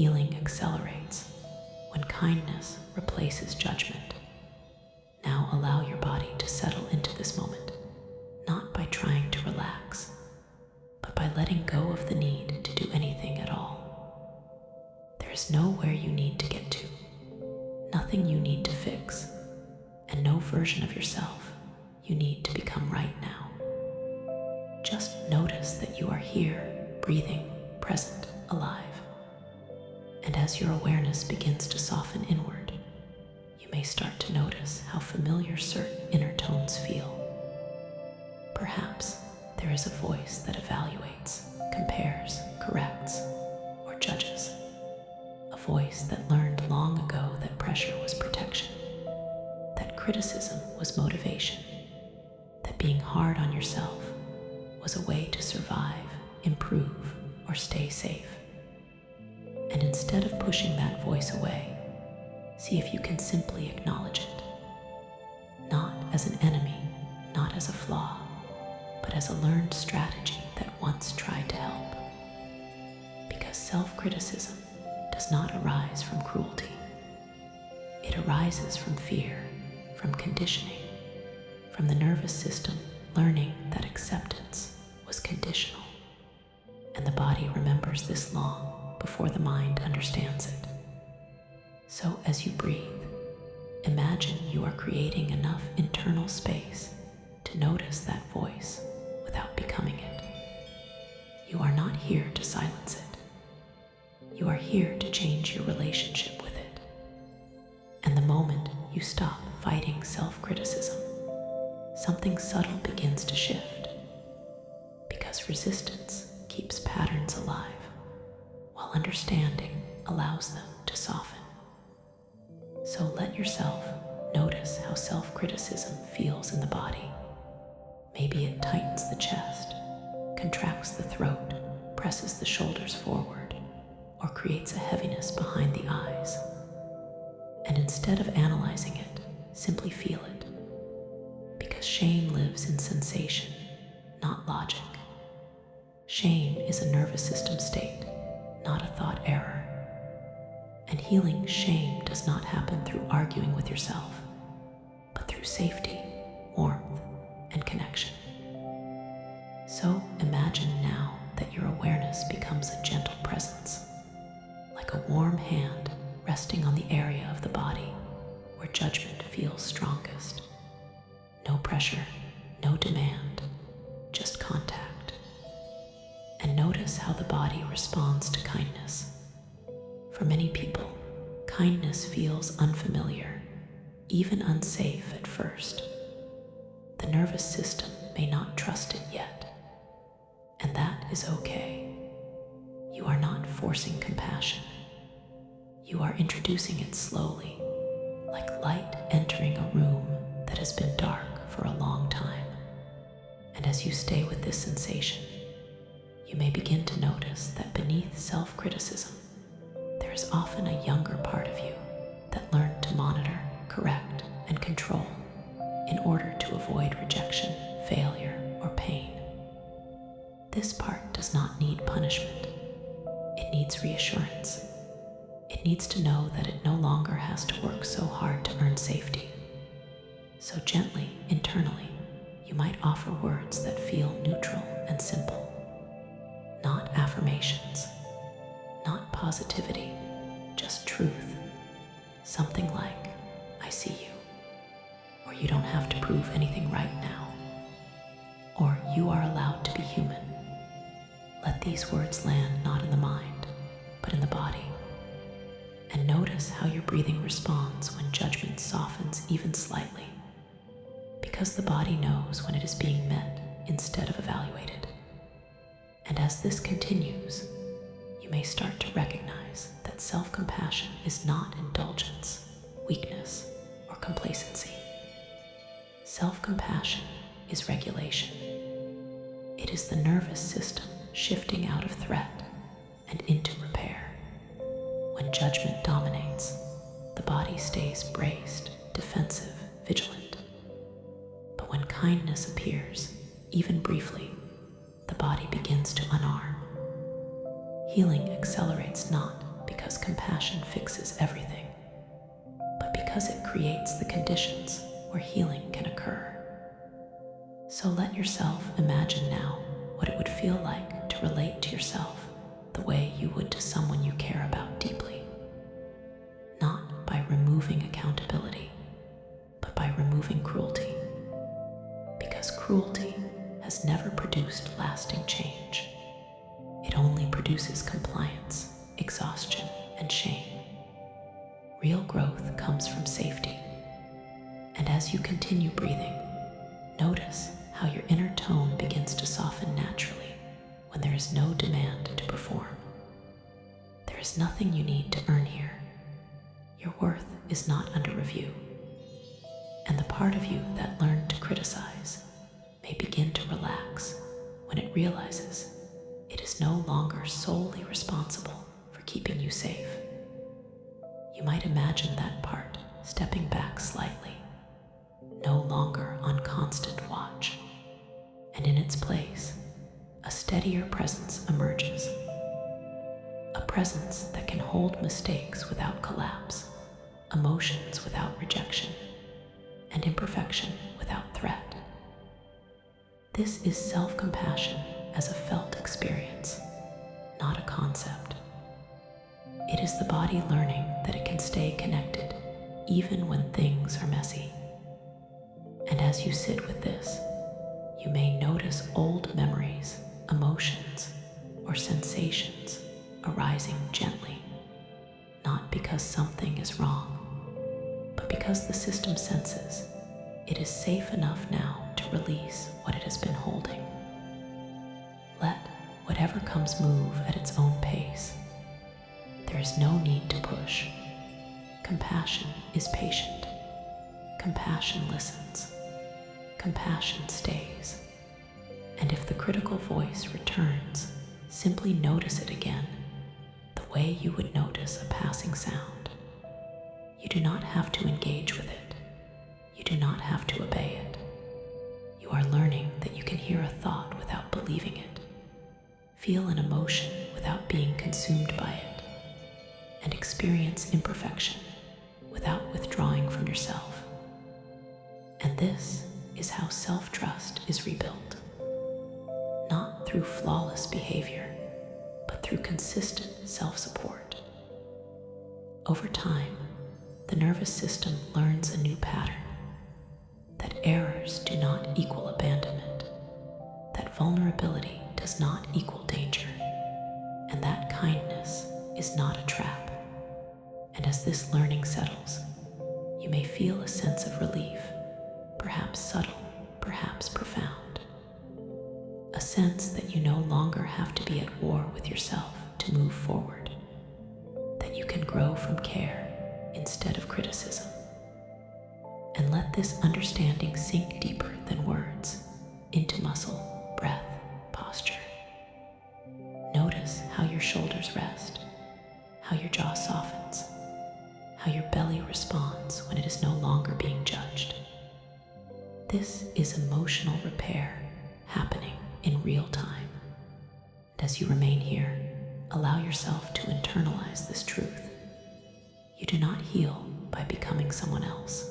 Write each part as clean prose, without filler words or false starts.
Healing accelerates when kindness replaces judgment. Now allow your body to settle into this moment, not by trying to relax, but by letting go of the need to do anything at all. There is nowhere you need to get to, nothing you need to fix, and no version of yourself you need to become right now. Just notice that you are here, breathing, present, alive. And as your awareness begins to soften inward, you may start to notice how familiar certain inner tones feel. Perhaps there is a voice that evaluates, compares, corrects, or judges. A voice that learned long ago that pressure was protection, that criticism was motivation, that being hard on yourself was a way to survive, improve, or stay safe. And instead of pushing that voice away, see if you can simply acknowledge it. Not as an enemy, not as a flaw, but as a learned strategy that once tried to help. Because self-criticism does not arise from cruelty. It arises from fear, from conditioning, from the nervous system learning that acceptance was conditional. And the body remembers this long before the mind understands it. So as you breathe, imagine you are creating enough internal space to notice that voice without becoming it. You are not here to silence it. You are here to change your relationship with it. And the moment you stop fighting self-criticism, something subtle begins to shift. Because resistance keeps patterns alive, while understanding allows them to soften. So let yourself notice how self-criticism feels in the body. Maybe it tightens the chest, contracts the throat, presses the shoulders forward, or creates a heaviness behind the eyes. And instead of analyzing it, simply feel it. Because shame lives in sensation, not logic. Shame is a nervous system state, not a thought error. And healing shame does not happen through arguing with yourself, but through safety, warmth, and connection. So imagine now that your awareness becomes a gentle presence, like a warm hand resting on the area of the body where judgment feels strongest. No pressure, no demand, just contact. And notice how the body responds to kindness. For many people, kindness feels unfamiliar, even unsafe at first. The nervous system may not trust it yet, and that is okay. You are not forcing compassion. You are introducing it slowly, like light entering a room that has been dark for a long time. And as you stay with this sensation, you may begin to notice that beneath self-criticism, there is often a younger part of you that learned to monitor, correct, and control in order to avoid rejection, failure, or pain. This part does not need punishment. It needs reassurance. It needs to know that it no longer has to work so hard to earn safety. So gently, internally, you might offer words that feel neutral and simple. Not affirmations, not positivity, just truth. Something like, I see you, or you don't have to prove anything right now, or you are allowed to be human. Let these words land not in the mind, but in the body. And notice how your breathing responds when judgment softens even slightly, because the body knows when it is being met instead of evaluated. And as this continues, you may start to recognize that self-compassion is not indulgence, weakness, or complacency. Self-compassion is regulation. It is the nervous system shifting out of threat and into repair. When judgment dominates, the body stays braced, defensive, vigilant. But when kindness appears, even briefly, the body begins to unarm. Healing accelerates not because compassion fixes everything, but because it creates the conditions where healing can occur. So let yourself imagine now what it would feel like to relate to yourself the way you would to someone you care about deeply. Not by removing accountability, but by removing cruelty. Because cruelty has never produced lasting change. It only produces compliance, exhaustion, and shame. Real growth comes from safety. And as you continue breathing, notice how your inner tone begins to soften naturally when there is no demand to perform. There is nothing you need to earn here. Your worth is not under review. And the part of you that learned to criticize may begin to relax when it realizes it is no longer solely responsible for keeping you safe. You might imagine that part stepping back slightly, no longer on constant watch, and in its place, a steadier presence emerges. A presence that can hold mistakes without collapse, emotions without rejection, and imperfection without threat. This is self-compassion as a felt experience, not a concept. It is the body learning that it can stay connected even when things are messy. And as you sit with this, you may notice old memories, emotions, or sensations arising gently, not because something is wrong, but because the system senses it is safe enough now to release what it has been holding. Let whatever comes move at its own pace. There is no need to push. Compassion is patient. Compassion listens. Compassion stays. And if the critical voice returns, simply notice it again, the way you would notice a passing sound. You do not have to engage with it. You do not have to obey it. You are learning that you can hear a thought without believing it, feel an emotion without being consumed by it, and experience imperfection without withdrawing from yourself. And this is how self-trust is rebuilt. Not through flawless behavior, but through consistent self-support. Over time, the nervous system learns a new pattern, that errors do not equal abandonment, that vulnerability does not equal danger, and that kindness is not a trap. And as this learning settles, you may feel a sense of relief, perhaps subtle, perhaps profound. A sense that you no longer have to be at war with yourself to move forward, that you can grow from care instead of criticism. And let this understanding sink deeper than words, into muscle, breath, posture. Notice how your shoulders rest, how your jaw softens, how your belly responds when it is no longer being judged. This is emotional repair happening in real time. And as you remain here, allow yourself to internalize this truth. You do not heal by becoming someone else.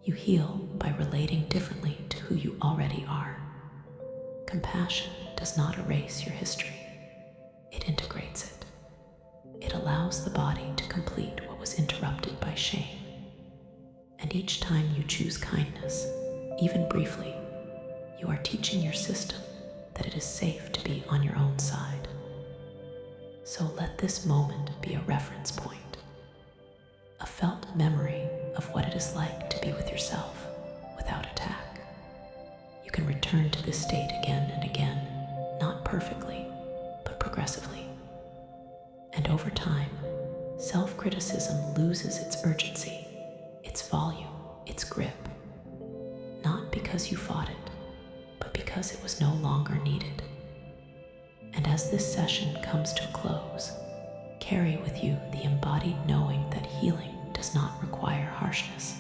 You heal by relating differently to who you already are. Compassion does not erase your history. It integrates it. It allows the body to complete what was interrupted by shame. And each time you choose kindness, even briefly, you are teaching your system that it is safe to be on your own side. So let this moment be a reference point, a felt memory of what it is like to be with yourself without attack. You can return to this state again and again, not perfectly, but progressively. And over time, self-criticism loses its urgency, its volume, its grip. Not because you fought it, but because it was no longer needed. And as this session comes to a close, carry with you the embodied knowing that healing does not require harshness.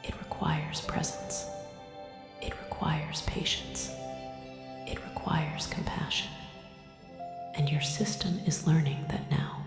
It requires presence. It requires patience. It requires compassion. And your system is learning that now.